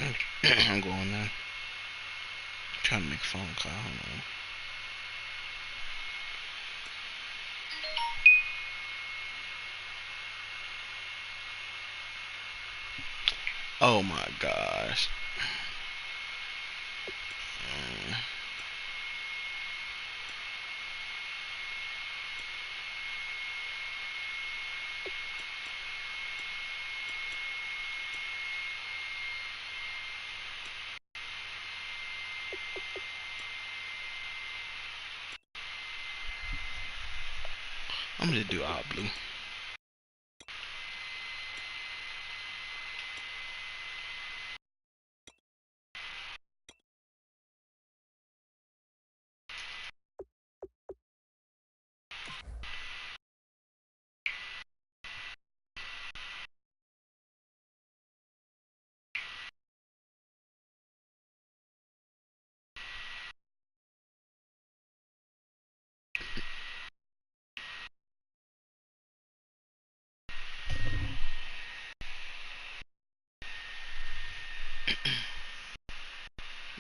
I'm going now. Trying to make a phone call. Hold on. Oh my gosh. I'm gonna do all blue.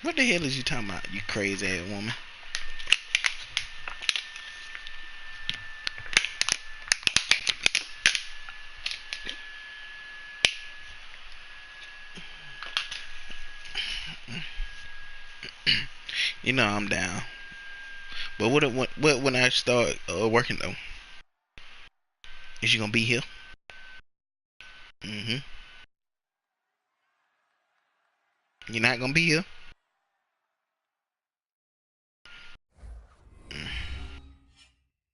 What the hell is you talking about, you crazy ass woman? You know I'm down. But what when I start working though? Is you gonna be here? Mm-hmm. You're not gonna be here?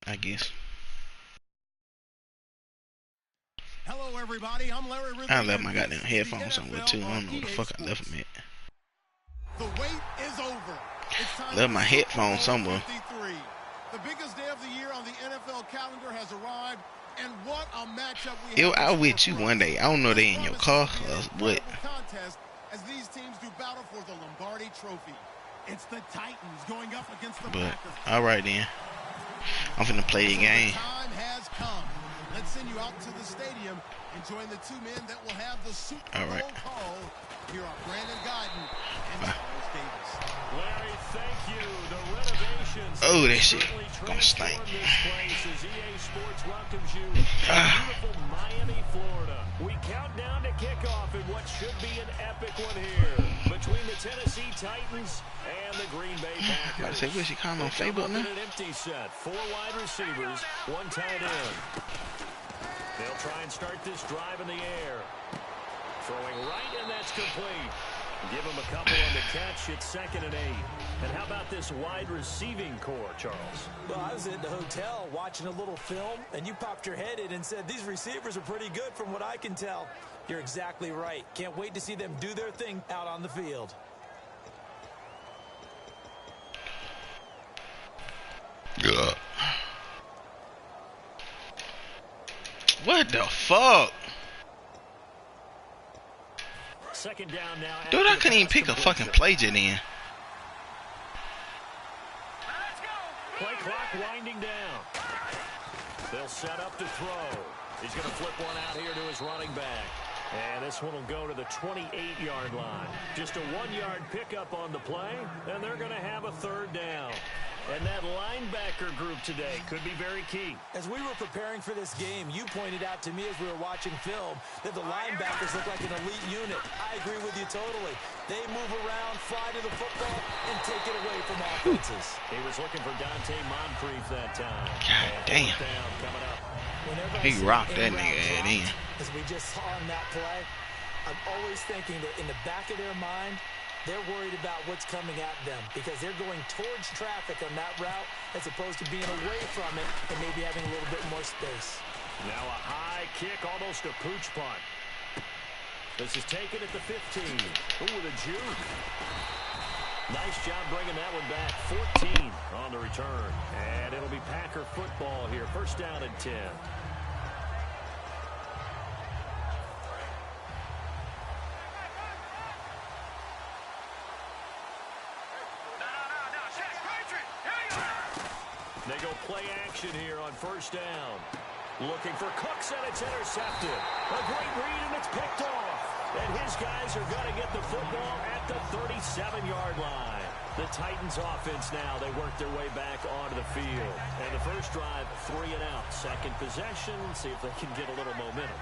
I guess. Hello, everybody. I'm Larry Ridley. I left my goddamn headphones somewhere too. I don't know where the fuck I left them at. The wait is over. It's time Left my headphones somewhere. 53. The biggest day of the year on the NFL calendar has arrived, and what a matchup we have. I'll with you one day. I don't know they in your car or what. Contest as these teams do battle for the Lombardi Trophy. It's the Titans going up against the Packers. All right then. I'm finna play the game. Time has come. Let's send you out to the stadium and join the two men that will have the SuperBowl call. Here are Brandon Guyton and Charles Davis. Larry, thank you. The renovations. Oh, that shit gonna stink. EA Sports welcomes you to beautiful Miami, Florida. We count down to kickoff in what should be an epic one here between the Tennessee Titans and the Green Bay Packers. I say, what she calling on Facebook now? An empty set, 4 wide receivers, 1 tight end. They'll try and start this drive in the air. Throwing right, and that's complete. Give them a couple on the catch. It's 2nd and 8. And how about this wide receiving core, Charles? Well, I was at the hotel watching a little film, and you popped your head in and said, these receivers are pretty good from what I can tell. You're exactly right. Can't wait to see them do their thing out on the field. Yeah. What the fuck? 2nd down now. Dude, I couldn't even pick a fucking play just then. Play clock winding down. They'll set up to throw. He's going to flip one out here to his running back. And this one will go to the 28-yard line. Just a 1-yard pickup on the play, and they're going to have a 3rd down. And that linebacker group today could be very key. As we were preparing for this game, you pointed out to me as we were watching film that the linebackers look like an elite unit. I agree with you totally. They move around, fly to the football, and take it away from offenses. He was looking for Dante Moncrief that time. God damn. Down coming up. He rocked that nigga in. As we just saw on that play, I'm always thinking that in the back of their mind, they're worried about what's coming at them because they're going towards traffic on that route as opposed to being away from it and maybe having a little bit more space. Now a high kick, almost a pooch punt. This is taken at the 15. Ooh, with a juke. Nice job bringing that one back. 14 on the return. And it'll be Packer football here. 1st down and 10. They go play action here on 1st down. Looking for Cooks, and it's intercepted. A great read, and it's picked off. And his guys are going to get the football at the 37-yard line. The Titans offense now, they work their way back onto the field. And the first drive, 3 and out. Second possession, see if they can get a little momentum.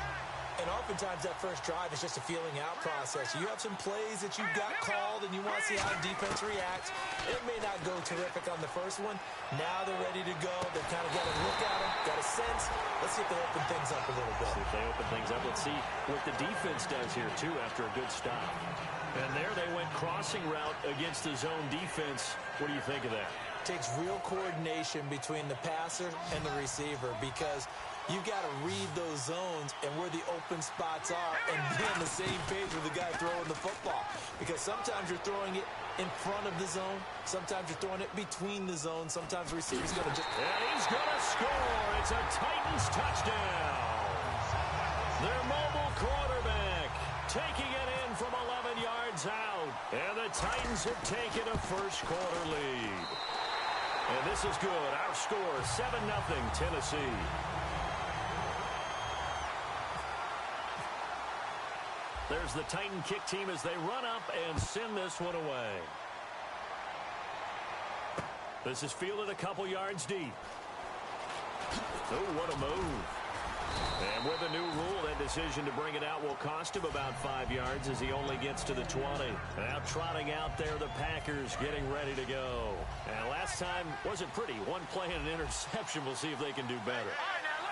And oftentimes that first drive is just a feeling out process. You have some plays that you've got called and you want to see how the defense reacts. It may not go terrific on the first one. Now they're ready to go. They've kind of got a look at them, got a sense. Let's see if they open things up a little bit. See if they open things up. Let's see what the defense does here, too, after a good stop. And there they went crossing route against the zone defense. What do you think of that? Takes real coordination between the passer and the receiver because you've got to read those zones and where the open spots are and be on the same page with the guy throwing the football. Because sometimes you're throwing it in front of the zone. Sometimes you're throwing it between the zones. Sometimes the receiver's going to just... And he's going to score. It's a Titans touchdown. Their mobile quarterback taking it in from 11 yards out. And the Titans have taken a first-quarter lead. And this is good. Our score, 7-0 Tennessee. There's the Titan kick team as they run up and send this one away. This is fielded a couple yards deep. Oh, what a move. And with a new rule, that decision to bring it out will cost him about 5 yards as he only gets to the 20. Now trotting out there, the Packers getting ready to go. And last time wasn't pretty. One play and an interception. We'll see if they can do better.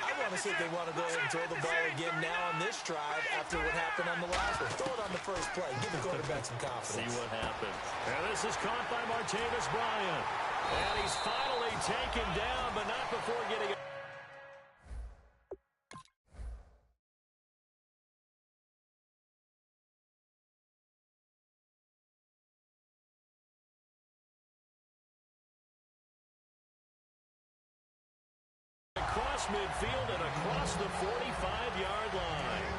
I want to see if they want to go ahead and throw the ball again now on this drive after what happened on the last one. Throw it on the first play. Give the quarterback some confidence. See what happens. And this is caught by Martavis Bryant. And he's finally taken down, but not before getting it. Across midfield and across the 45-yard line.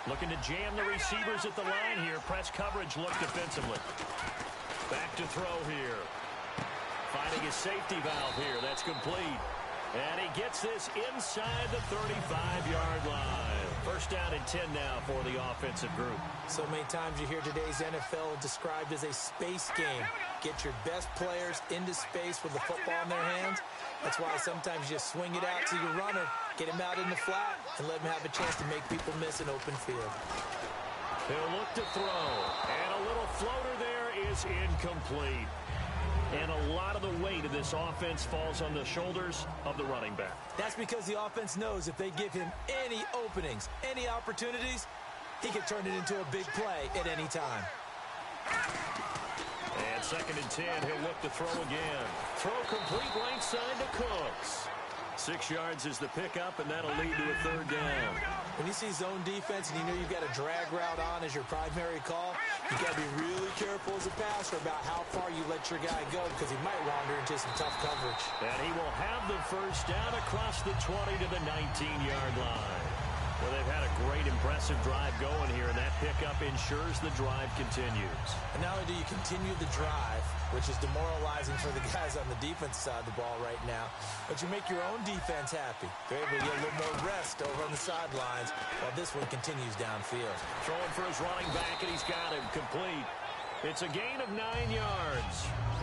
Looking to jam the receivers at the line here. Press coverage look defensively. Back to throw here. Finding his safety valve here. That's complete. And he gets this inside the 35-yard line. First down and 10 now for the offensive group. So many times you hear today's NFL described as a space game. Get your best players into space with the football in their hands. That's why sometimes you just swing it out to your runner, get him out in the flat, and let him have a chance to make people miss an open field. He'll look to throw. And a little floater there is incomplete. And a lot of the weight of this offense falls on the shoulders of the running back. That's because the offense knows if they give him any openings, any opportunities, he can turn it into a big play at any time. And second and 10, he'll look to throw again. Throw complete right side to Cooks. 6 yards is the pickup, and that'll lead to a third down. When you see zone defense and you know you've got a drag route on as your primary call, you've got to be really careful as a passer about how far you let your guy go because he might wander into some tough coverage. And he will have the first down across the 20 to the 19-yard line. Well, they've had a great, impressive drive going here, and that pickup ensures the drive continues. And not only do you continue the drive, which is demoralizing for the guys on the defense side of the ball right now, but you make your own defense happy. They're able to get a little more rest over on the sidelines while this one continues downfield. Throwing for his running back, and he's got him complete. It's a gain of 9 yards,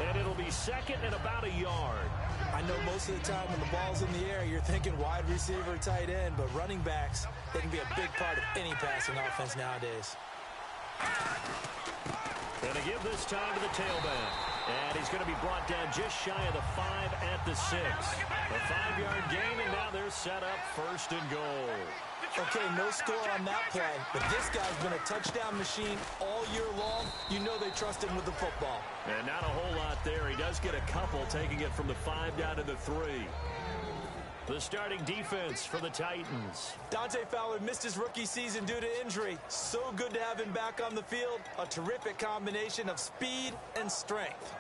and it'll be second and about a yard. I know most of the time when the ball's in the air, you're thinking wide receiver, tight end, but running backs, they can be a big part of any passing offense nowadays. Gonna give this time to the tailback. And he's going to be brought down just shy of the 5 at the 6. A 5-yard gain, and now they're set up first and goal. Okay, no score on that play, but this guy's been a touchdown machine all year long. You know they trust him with the football. And not a whole lot there. He does get a couple, taking it from the 5 down to the 3. The starting defense for the Titans. Dante Fowler missed his rookie season due to injury. So good to have him back on the field. A terrific combination of speed and strength.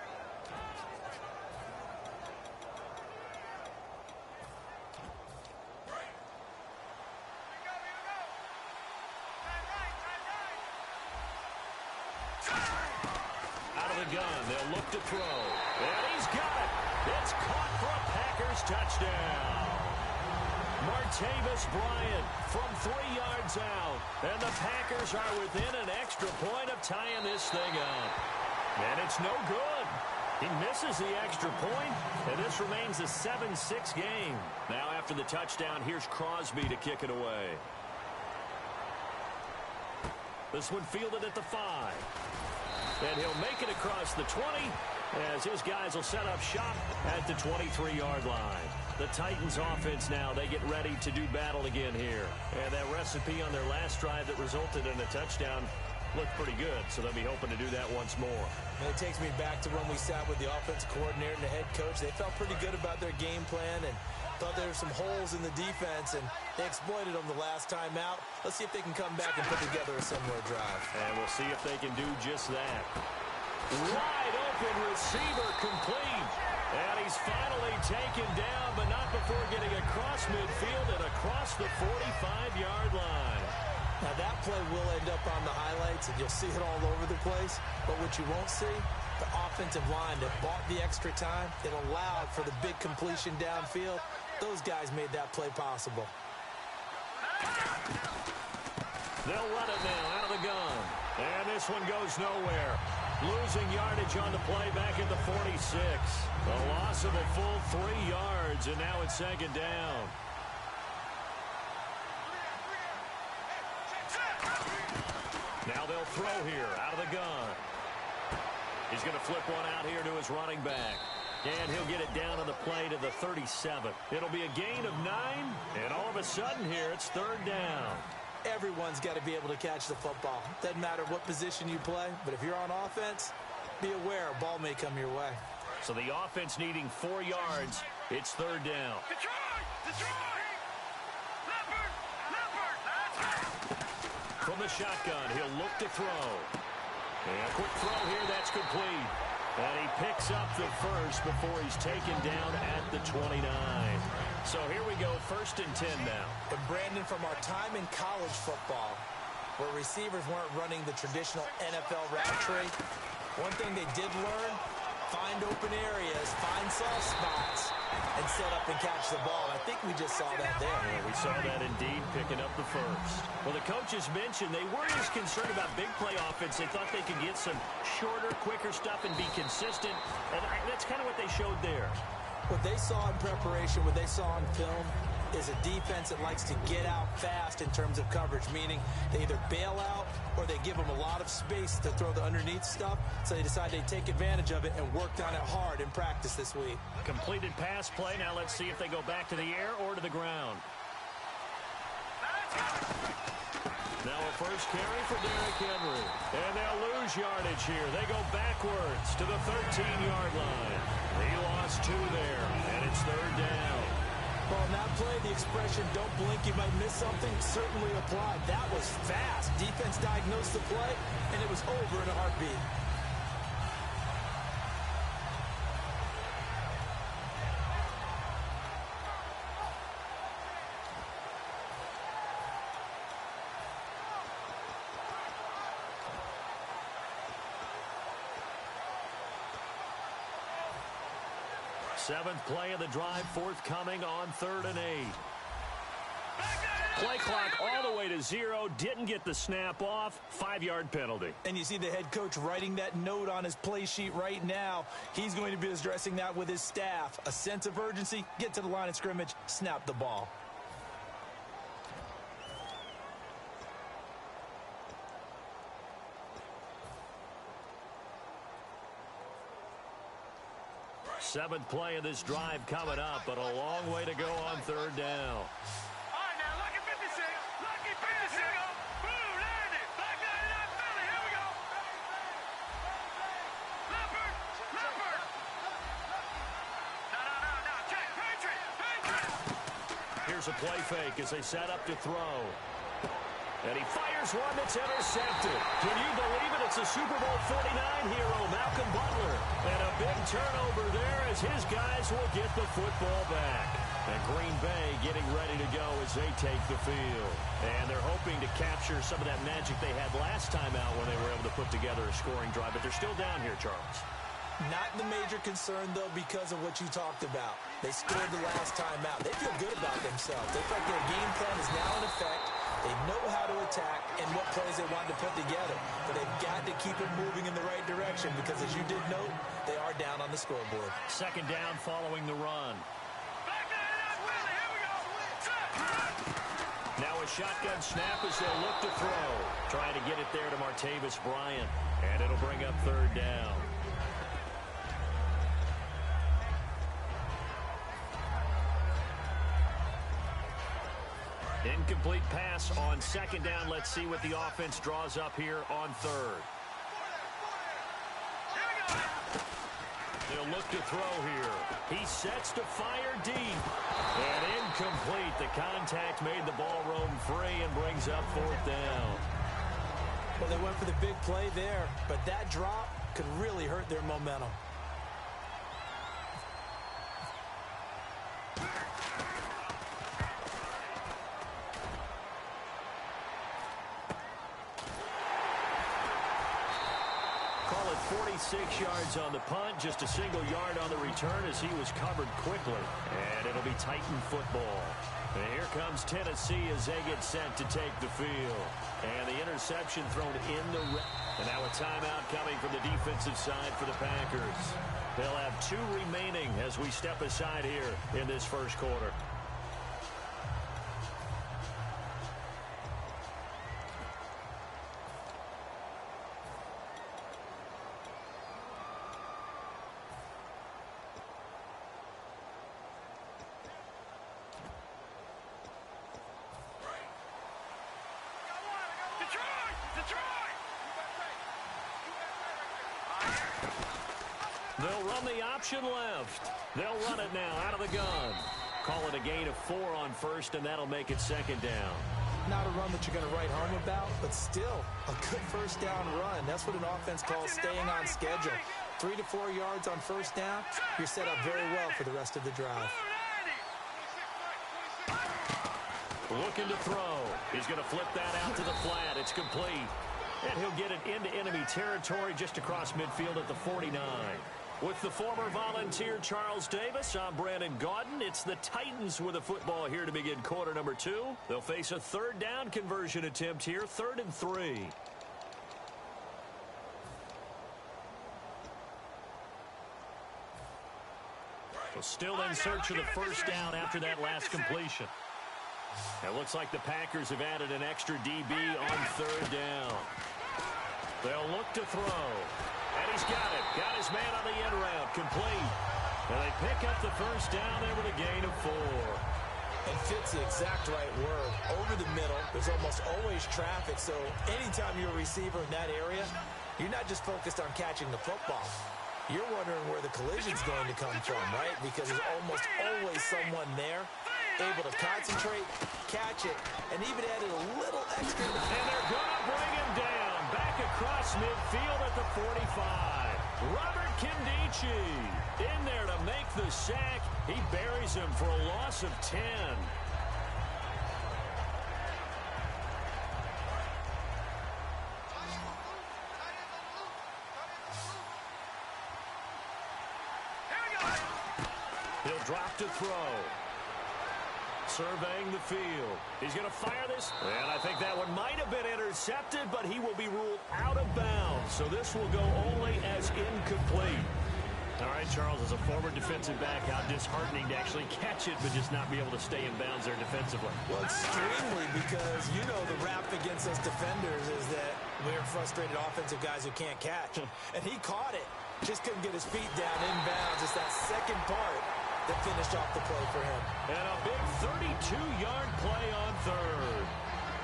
Out of the gun, they'll look to throw. And he's got it. It's caught for a Packers touchdown. Martavis Bryant from 3 yards out. And the Packers are within an extra point of tying this thing up. And it's no good. He misses the extra point, and this remains a 7-6 game. Now after the touchdown, here's Crosby to kick it away. This one fielded at the 5. And he'll make it across the 20 as his guys will set up shop at the 23-yard line. The Titans offense now, they get ready to do battle again here. And that recipe on their last drive that resulted in a touchdown looked pretty good, so they'll be hoping to do that once more. And it takes me back to when we sat with the offensive coordinator and the head coach. They felt pretty good about their game plan and thought there were some holes in the defense, and they exploited them the last time out. Let's see if they can come back and put together a similar drive. And we'll see if they can do just that. Wide open receiver complete. And he's finally taken down, but not before getting across midfield and across the 45-yard line. Now that play will end up on the highlights, and you'll see it all over the place. But what you won't see, the offensive line that bought the extra time, it allowed for the big completion downfield. Those guys made that play possible. They'll run it now out of the gun. And this one goes nowhere. Losing yardage on the play back at the 46. A loss of a full 3 yards, and now it's second down. Now they'll throw here out of the gun. He's going to flip one out here to his running back. And he'll get it down on the play to the 37. It'll be a gain of 9, and all of a sudden here it's third down. Everyone's got to be able to catch the football. Doesn't matter what position you play, but if you're on offense, be aware a ball may come your way. So the offense needing 4 yards. It's third down. From the shotgun, he'll look to throw. And a quick throw here, that's complete. And he picks up the first before he's taken down at the 29. So here we go, 1st and 10 now. And Brandon, from our time in college football, where receivers weren't running the traditional NFL route tree, one thing they did learn, find open areas, find soft spots, and set up and catch the ball. I think we just saw that there. Yeah, we saw that indeed, picking up the first. Well, the coaches mentioned they weren't as concerned about big play offense. They thought they could get some shorter, quicker stuff and be consistent. And that's kind of what they showed there. What they saw in preparation, what they saw on film, is a defense that likes to get out fast in terms of coverage, meaning they either bail out or they give them a lot of space to throw the underneath stuff, so they decide they take advantage of it and worked on it hard in practice this week. Completed pass play. Now let's see if they go back to the air or to the ground. Now a first carry for Derrick Henry. And they'll lose yardage here. They go backwards to the 13-yard line. He lost 2 there, and it's third down. Well, in that play, the expression, don't blink, you might miss something, certainly applied. That was fast. Defense diagnosed the play, and it was over in a heartbeat. Seventh play of the drive forthcoming on 3rd and 8. Play clock all the way to 0. Didn't get the snap off. 5-yard penalty. And you see the head coach writing that note on his play sheet right now. He's going to be addressing that with his staff. A sense of urgency, get to the line of scrimmage, snap the ball. Seventh play of this drive coming up, but a long way to go on 3rd down. All right, now, lucky 56. Lucky 56. Boom, land it. Back 99, Philly. Here we go. Leopard. Leopard. No. Check. Patriot. Here's a play fake as they set up to throw. And he fires one that's intercepted. Can you believe it? It's a Super Bowl 49 hero, Malcolm Butler. And a big turnover there as his guys will get the football back. And Green Bay getting ready to go as they take the field. And they're hoping to capture some of that magic they had last time out when they were able to put together a scoring drive. But they're still down here, Charles. Not the major concern, though, because of what you talked about. They scored the last time out. They feel good about themselves. They feel like their game plan is now in effect. They know how to attack and what plays they want to put together. But they've got to keep it moving in the right direction because, as you did note, they are down on the scoreboard. Second down following the run. Now a shotgun snap as they'll look to throw. Trying to get it there to Martavis Bryant. And it'll bring up third down. Incomplete pass on second down. Let's see what the offense draws up here on third. They'll look to throw here. He sets to fire deep. And incomplete. The contact made the ball roam free and brings up fourth down. Well, they went for the big play there, but that drop could really hurt their momentum. Call it 46 yards on the punt, just a single yard on the return as he was covered quickly. And it'll be Titan football. And here comes Tennessee as they get set to take the field. And the interception thrown in the and now a timeout coming from the defensive side for the Packers. They'll have 2 remaining as we step aside here in this first quarter. They'll run the option left. They'll run it now out of the gun. Call it a gain of 4 on first, and that'll make it second down. Not a run that you're going to write home about, but still a good first down run. That's what an offense calls staying on schedule. 3 to 4 yards on first down, you're set up very well for the rest of the drive. Looking to throw. He's going to flip that out to the flat. It's complete. And he'll get it into enemy territory just across midfield at the 49. With the former Volunteer Charles Davis, I'm Brandon Gaudin. It's the Titans with the football here to begin quarter number 2. They'll face a third down conversion attempt here, 3rd and 3. Well, still in search of the first down after that last completion. It looks like the Packers have added an extra DB on third down. They'll look to throw. And he's got it. Got his man on the end route. Complete. And they pick up the first down there with a gain of 4. And fits the exact right word. Over the middle, there's almost always traffic. So anytime you're a receiver in that area, you're not just focused on catching the football. You're wondering where the collision's going to come from, right? Because there's almost always someone there able to concentrate, catch it, and even added a little extra. And they're going to bring him down. Back across midfield at the 45. Robert Kdog in there to make the sack. He buries him for a loss of 10. He'll drop to throw. Surveying the field. He's going to fire this. And I think that one might have been intercepted, but he will be ruled out of bounds. So this will go only as incomplete. All right, Charles, as a former defensive back, how disheartening to actually catch it, but just not be able to stay in bounds there defensively. Well, extremely, because you know the rap against us defenders is that we're frustrated offensive guys who can't catch. And he caught it. Just couldn't get his feet down in bounds. It's that second part that finished off the play for him. And a big 32-yard play on third.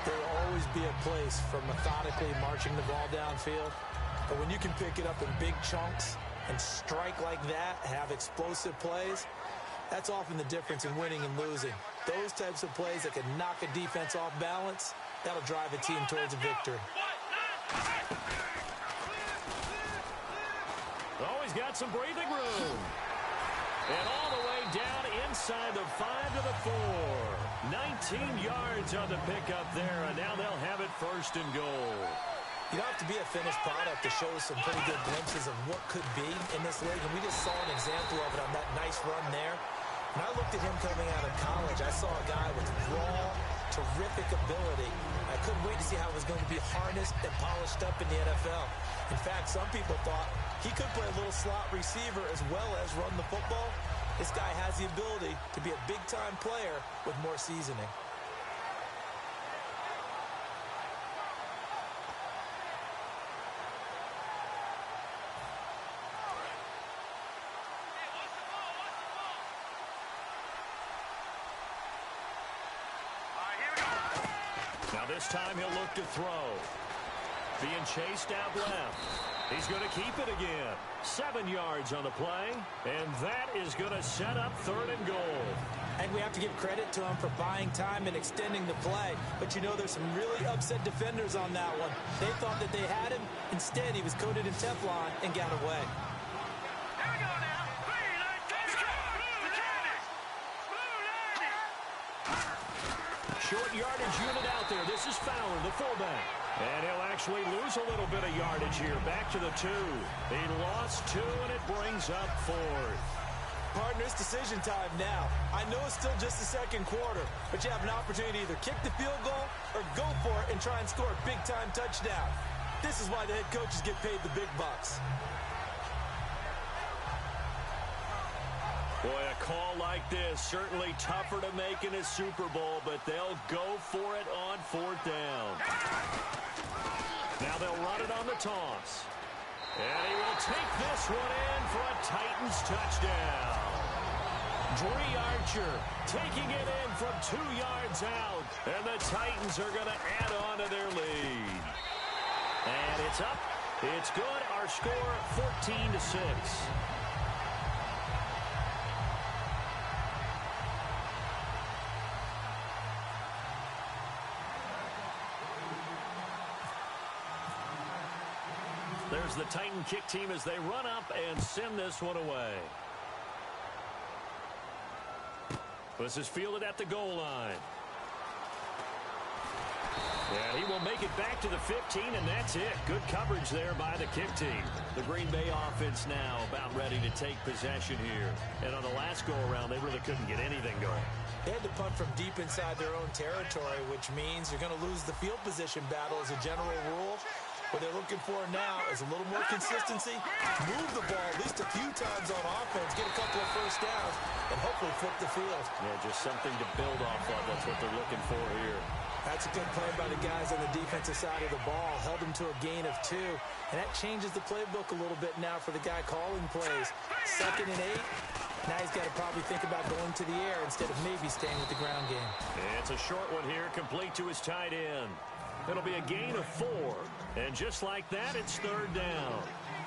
There will always be a place for methodically marching the ball downfield. But when you can pick it up in big chunks and strike like that, have explosive plays, that's often the difference in winning and losing. Those types of plays that can knock a defense off balance, that'll drive a team towards a victory. Oh, he's got some breathing room. And all the way down inside the 5 to the 4. 19 yards on the pickup there, and now they'll have it 1st and goal. You don't have to be a finished product to show some pretty good glimpses of what could be in this league, and we just saw an example of it on that nice run there. When I looked at him coming out of college, I saw a guy with raw, terrific ability. I couldn't wait to see how it was going to be harnessed and polished up in the NFL. In fact, some people thought he could play a little slot receiver as well as run the football. This guy has the ability to be a big-time player with more seasoning. Now this time he'll look to throw. Being chased out left. He's going to keep it again. 7 yards on the play. And that is going to set up 3rd and goal. And we have to give credit to him for buying time and extending the play. But you know, there's some really upset defenders on that one. They thought that they had him. Instead, he was coated in Teflon and got away. Here we go now. Short yardage unit out there. This is Fowler, the fullback. And he'll actually lose a little bit of yardage here. Back to the 2. He lost 2, and it brings up 4th. Partner, it's decision time now. I know it's still just the second quarter, but you have an opportunity to either kick the field goal or go for it and try and score a big-time touchdown. This is why the head coaches get paid the big bucks. Boy, a call like this, certainly tougher to make in a Super Bowl, but they'll go for it on 4th down. Now they'll run it on the toss. And he will take this one in for a Titans touchdown. Dree Archer taking it in from 2 yards out. And the Titans are going to add on to their lead. And it's up. It's good. Our score, 14-6. There's the Titan kick team as they run up and send this one away. This is fielded at the goal line. And he will make it back to the 15, and that's it. Good coverage there by the kick team. The Green Bay offense now about ready to take possession here. And on the last go-around, they really couldn't get anything going. They had to punt from deep inside their own territory, which means you're going to lose the field position battle as a general rule. What they're looking for now is a little more consistency, move the ball at least a few times on offense, get a couple of first downs, and hopefully flip the field. Yeah, just something to build off of. That's what they're looking for here. That's a good play by the guys on the defensive side of the ball. Held them to a gain of 2. And that changes the playbook a little bit now for the guy calling plays. 2nd and 8. Now he's got to probably think about going to the air instead of maybe staying with the ground game. It's a short one here, complete to his tight end. It'll be a gain of 4. And just like that, it's 3rd down.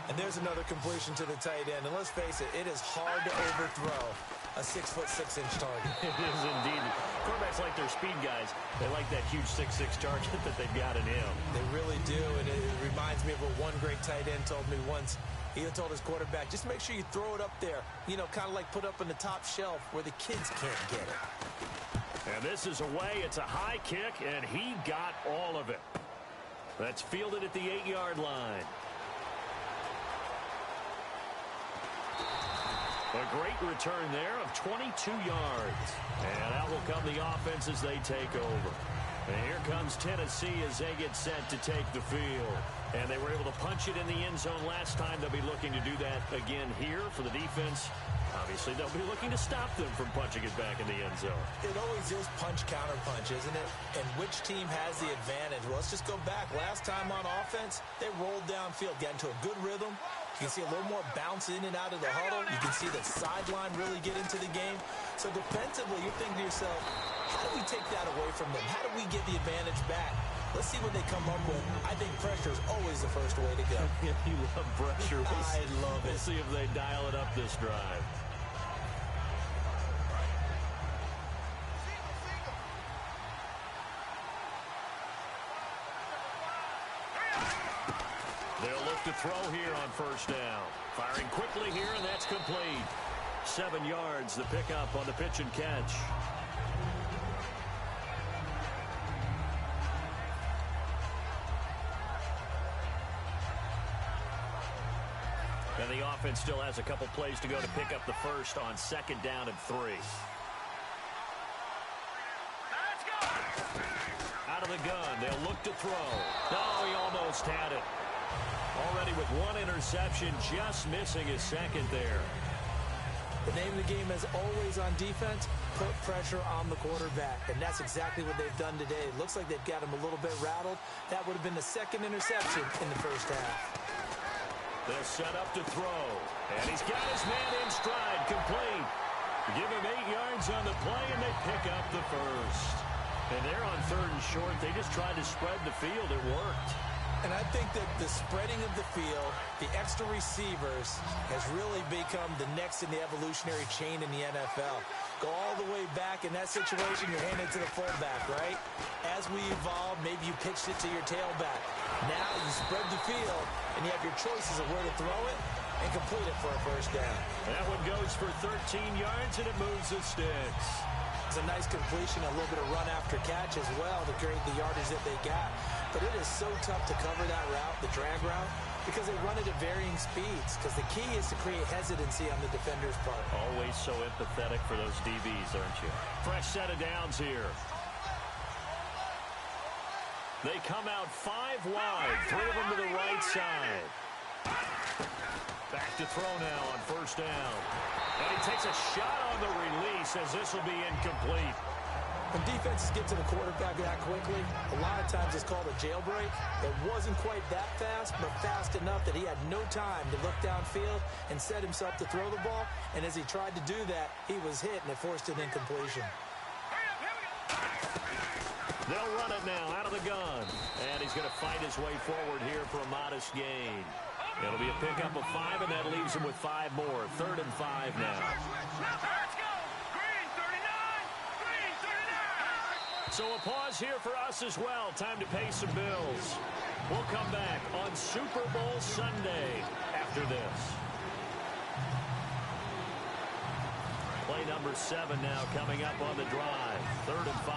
And there's another completion to the tight end. And let's face it, it is hard to overthrow a 6'6" target. It is indeed. Quarterbacks like their speed guys. They like that huge 6'6" target that they've got in him. They really do. And it reminds me of what one great tight end told me once. He told his quarterback, just make sure you throw it up there. You know, kind of like put up on the top shelf where the kids can't get it. And this is away. It's a high kick, and he got all of it. That's fielded at the 8-yard line. A great return there of 22 yards. And out will come the offense as they take over. And here comes Tennessee as they get set to take the field. And they were able to punch it in the end zone last time. They'll be looking to do that again here for the defense. Obviously, they'll be looking to stop them from punching it back in the end zone. It always is punch-counter-punch, isn't it? And which team has the advantage? Well, let's just go back. Last time on offense, they rolled downfield, got into a good rhythm. You can see a little more bounce in and out of the huddle. You can see the sideline really get into the game. So defensively, you're thinking to yourself, how do we take that away from them? How do we get the advantage back? Let's see what they come up with. I think pressure is always the first way to go. You love pressure. I love it. We'll see if they dial it up this drive. They'll look to throw here on 1st down. Firing quickly here, and that's complete. 7 yards, the pickup on the pitch and catch. offense still has a couple plays to go to pick up the first on 2nd down and 3. Out of the gun, they'll look to throw. No, he almost had it. Already with 1 interception, just missing his 2nd there. The name of the game is always on defense, put pressure on the quarterback. And that's exactly what they've done today. It looks like they've got him a little bit rattled. That would have been the 2nd interception in the first half. They'll set up to throw. And he's got his man in stride, complete. Give him 8 yards on the play, and they pick up the first. And they're on 3rd and short. They just tried to spread the field. It worked. And I think that the spreading of the field, the extra receivers, has really become the next in the evolutionary chain in the NFL. Go all the way back in that situation, you're handed to the fullback, right? As we evolve, maybe you pitched it to your tailback. Now you spread the field, and you have your choices of where to throw it and complete it for a first down. That one goes for 13 yards, and it moves the sticks. It's a nice completion, a little bit of run after catch as well to create the yardage that they got. But it is so tough to cover that route, the drag route, because they run it at varying speeds. Because the key is to create hesitancy on the defender's part. Always so empathetic for those DBs, aren't you? Fresh set of downs here. They come out 5 wide, 3 of them to the right side. Back to throw now on 1st down. And he takes a shot on the release as this will be incomplete. When defenses get to the quarterback that quickly, a lot of times it's called a jailbreak. It wasn't quite that fast, but fast enough that he had no time to look downfield and set himself to throw the ball. And as he tried to do that, he was hit, and it forced an incompletion. They'll run it now out of the gun. And he's going to fight his way forward here for a modest gain. It'll be a pickup of 5, and that leaves him with 5 more. 3rd and 5 now. So a pause here for us as well. Time to pay some bills. We'll come back on Super Bowl Sunday after this. Play number 7 now coming up on the drive. 3rd and 5.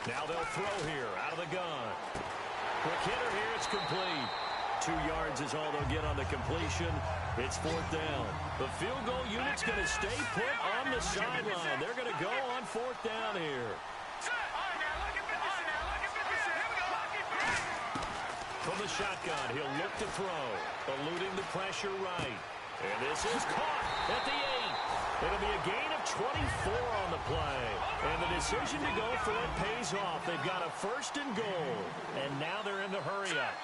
Now they'll throw here out of the gun. Quick hitter here, it's complete. 2 yards is all they'll get on the completion. It's 4th down. The field goal unit's going to stay put on the sideline. They're going to go on 4th down here. From the shotgun, he'll look to throw. Eluding the pressure right. And this is caught at the 8. It'll be a gain of 24 on the play. And the decision to go for it pays off. They've got a 1st and goal. And now they're in the hurry-up.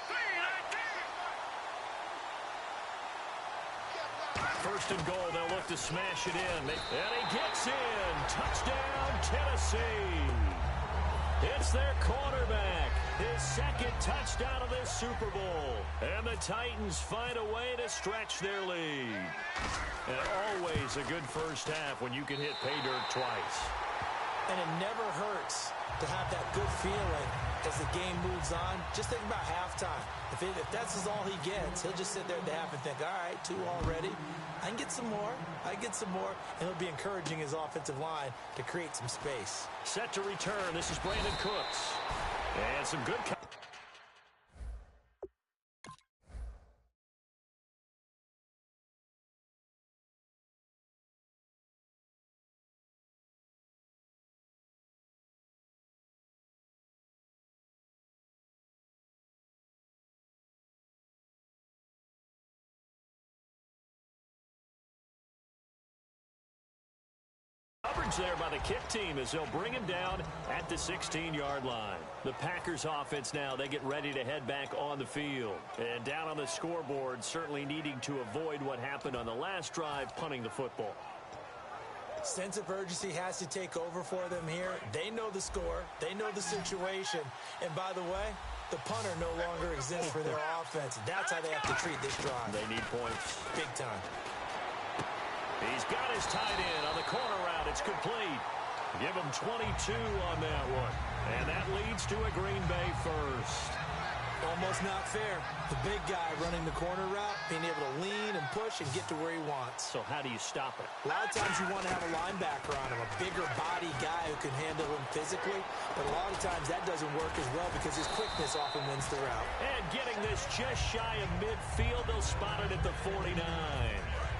1st and goal, they'll look to smash it in. And he gets in. Touchdown, Tennessee. It's their quarterback. His 2nd touchdown of this Super Bowl. And the Titans find a way to stretch their lead. And always a good first half when you can hit pay dirt twice. And it never hurts to have that good feeling as the game moves on. Just think about halftime. If that's all he gets, he'll just sit there at the half and think, all right, 2 already. I can get some more. I can get some more. And he'll be encouraging his offensive line to create some space. Set to return. This is Brandon Cooks. And some good... there by the kick team as they'll bring him down at the 16-yard line. The Packers offense now, they get ready to head back on the field. And down on the scoreboard, certainly needing to avoid what happened on the last drive, punting the football. Sense of urgency has to take over for them here. They know the score. They know the situation. And by the way, the punter no longer exists for their offense. That's how they have to treat this drive. They need points. Big time. He's got his tight end on the corner route. It's complete. Give him 22 on that one. And that leads to a Green Bay first. Almost not fair. The big guy running the corner route, being able to lean and push. push and get to where he wants. So how do you stop it? A lot of times you want to have a linebacker on him, a bigger body guy who can handle him physically, but a lot of times that doesn't work as well because his quickness often wins the route. And getting this just shy of midfield, they'll spot it at the 49.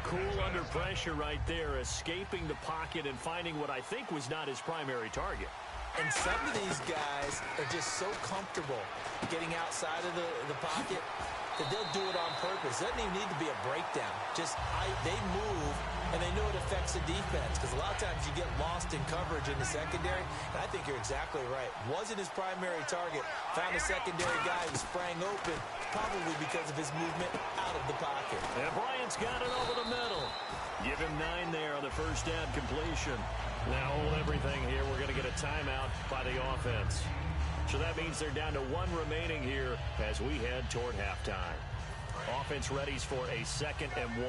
Cool under pressure right there, escaping the pocket and finding what I think was not his primary target. And some of these guys are just so comfortable getting outside of the pocket that they'll do it on purpose. It doesn't even need to be a breakdown. They move, and they know it affects the defense because a lot of times you get lost in coverage in the secondary, and I think you're exactly right. Wasn't his primary target. Found a secondary guy who sprang open, probably because of his movement out of the pocket. And Bryant's got it over the middle. Give him 9 there on the first down completion. Now hold everything here. We're going to get a timeout by the offense. So that means they're down to 1 remaining here as we head toward halftime. Offense readies for a 2nd and 1.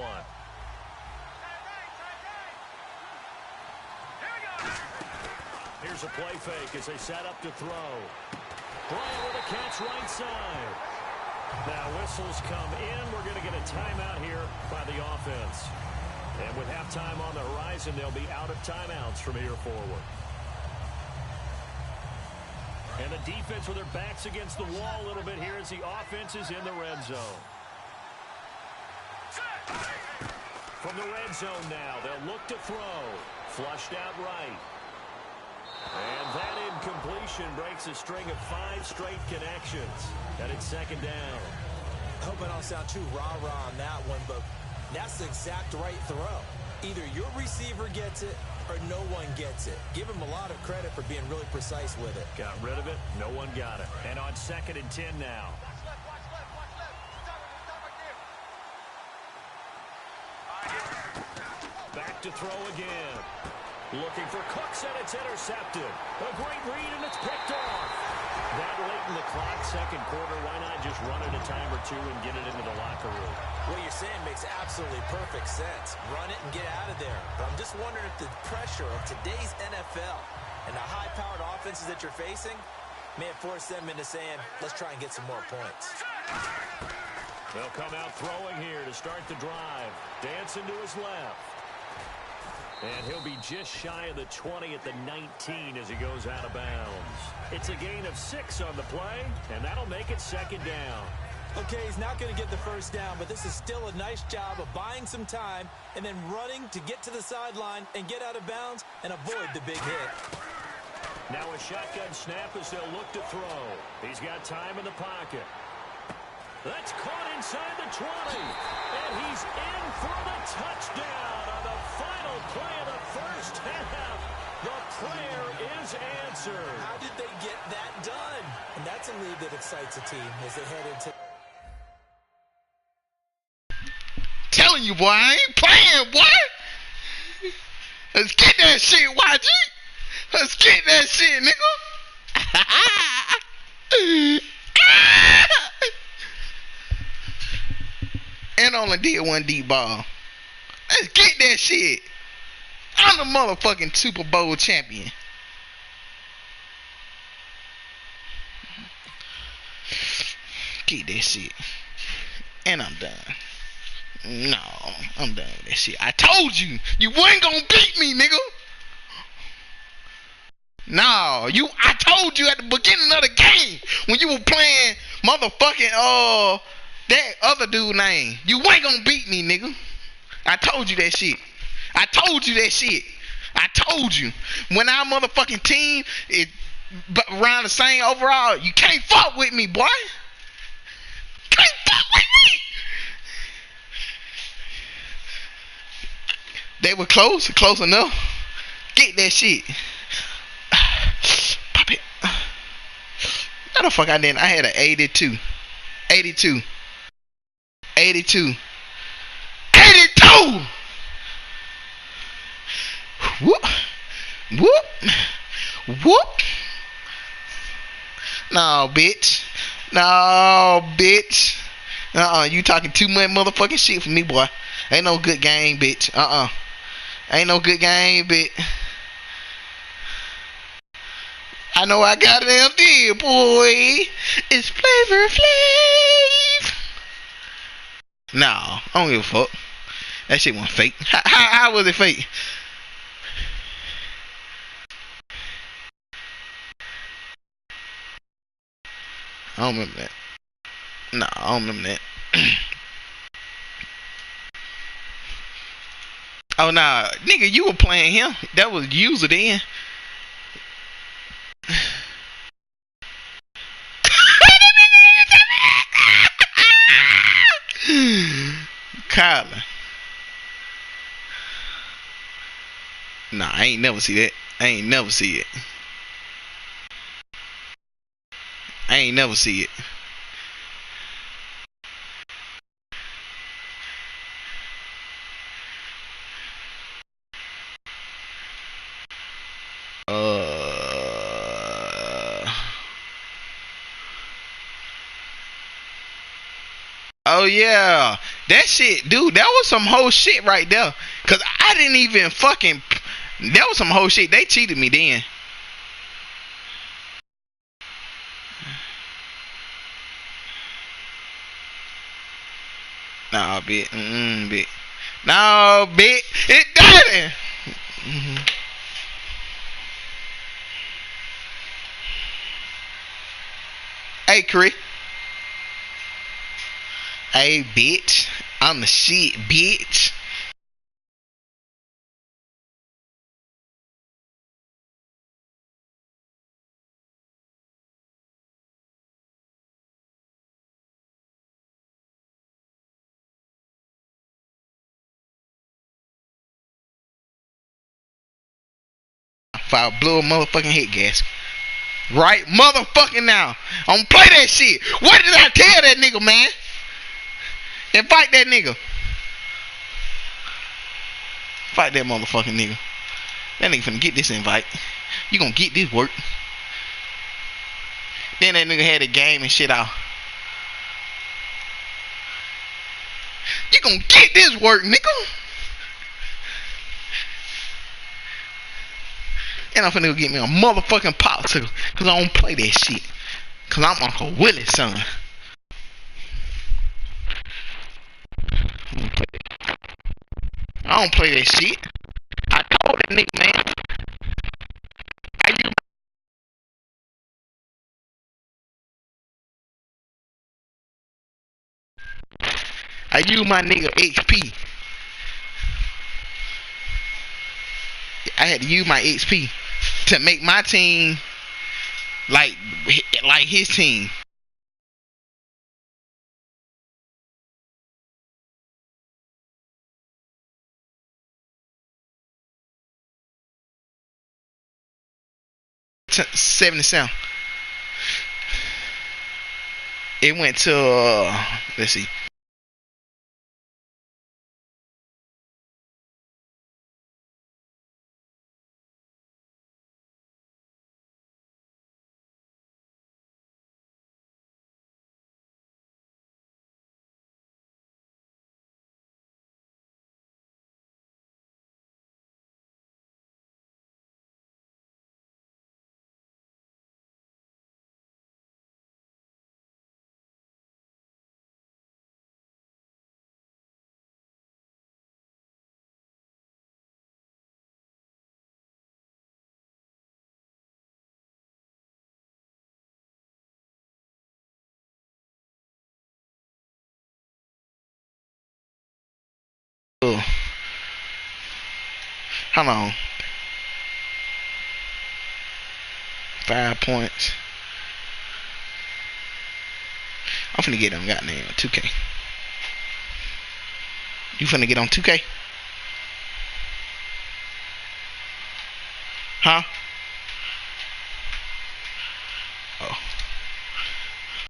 Here's a play fake as they set up to throw. Bryant with a catch right side. Now whistles come in. We're going to get a timeout here by the offense. And with halftime on the horizon, they'll be out of timeouts from here forward. And the defense with their backs against the wall a little bit here as the offense is in the red zone. From the red zone now, they'll look to throw. Flushed out right. And that incompletion breaks a string of 5 straight connections. And it's 2nd down. I hope I don't sound too rah-rah on that one, but that's the exact right throw. Either your receiver gets it or no one gets it. Give him a lot of credit for being really precise with it. Got rid of it. No one got it. And on 2nd and 10 now. Back to throw again. Looking for Cooks, and it's intercepted. A great read, and it's picked off. That late in the clock, 2nd quarter, why not just run it a time or two and get it into the locker room? What you're saying makes absolutely perfect sense. Run it and get out of there. But I'm just wondering if the pressure of today's NFL and the high-powered offenses that you're facing may have forced them into saying, let's try and get some more points. They'll come out throwing here to start the drive. Dancing to his left. And he'll be just shy of the 20 at the 19 as he goes out of bounds. It's a gain of 6 on the play, and that'll make it 2nd down. Okay, he's not going to get the first down, but this is still a nice job of buying some time and then running to get to the sideline and get out of bounds and avoid the big hit. Now a shotgun snap as they'll look to throw. He's got time in the pocket. That's caught inside the 20. And he's in for the touchdown on the final play of the first half. The prayer is answered. How did they get that done? And that's a lead that excites a team as they head into... Telling you, boy, I ain't playing, boy. Let's get that shit, YG. Let's get that shit, nigga. And only did 1 deep ball. Let's get that shit. I'm the motherfucking Super Bowl champion. Get that shit. And I'm done. No, I'm done with that shit. I told you, you wasn't gonna beat me, nigga. No, I told you at the beginning of the game when you were playing motherfucking that other dude name. You ain't gonna beat me, nigga. I told you that shit. I told you that shit. I told you. When our motherfucking team is around the same overall, you can't fuck with me, boy. Can't fuck with me. They were close enough. Get that shit. Pop it. No, the fuck I didn't. I had an 82. 82. 82. 82! Whoop. Whoop. Whoop. No, bitch. No, bitch. You talking too much motherfucking shit for me, boy. Ain't no good game, bitch. Ain't no good game, bitch. I know I got it out there, boy. It's Flavor Flav. No, I don't give a fuck. That shit wasn't fake. How was it fake? I don't remember that. Nah, I don't remember that. Oh nah, nigga, you were playing him. That was user then. Kyler. Nah, I ain't never see that. I ain't never see it. I ain't never see it. Oh yeah, that shit, dude. That was some whole shit right there. Cause I didn't even fucking. That was some whole shit. They cheated me then. Nah, bit. Bit. No, bit. It didn't. Hey, Chris. Hey, bitch. I'm the shit, bitch. If I blow a motherfucking head gasket. Right motherfucking now. I'm gonna play that shit. What did I tell that nigga, man? Invite that nigga. Fight that motherfucking nigga. That nigga finna get this invite. You gonna get this work. Then that nigga had a game and shit out. You gonna get this work, nigga. And I'm finna go get me a motherfucking popsicle. Cause I don't play that shit. Cause I'm Uncle Willie's son. I don't play that shit. I told that nigga, man. I use my nigga HP. I had to use my XP to make my team like his team. $77. It went to let's see. Hold on. 5 points. I'm finna get on goddamn 2K. You finna get on 2K? Huh? Oh.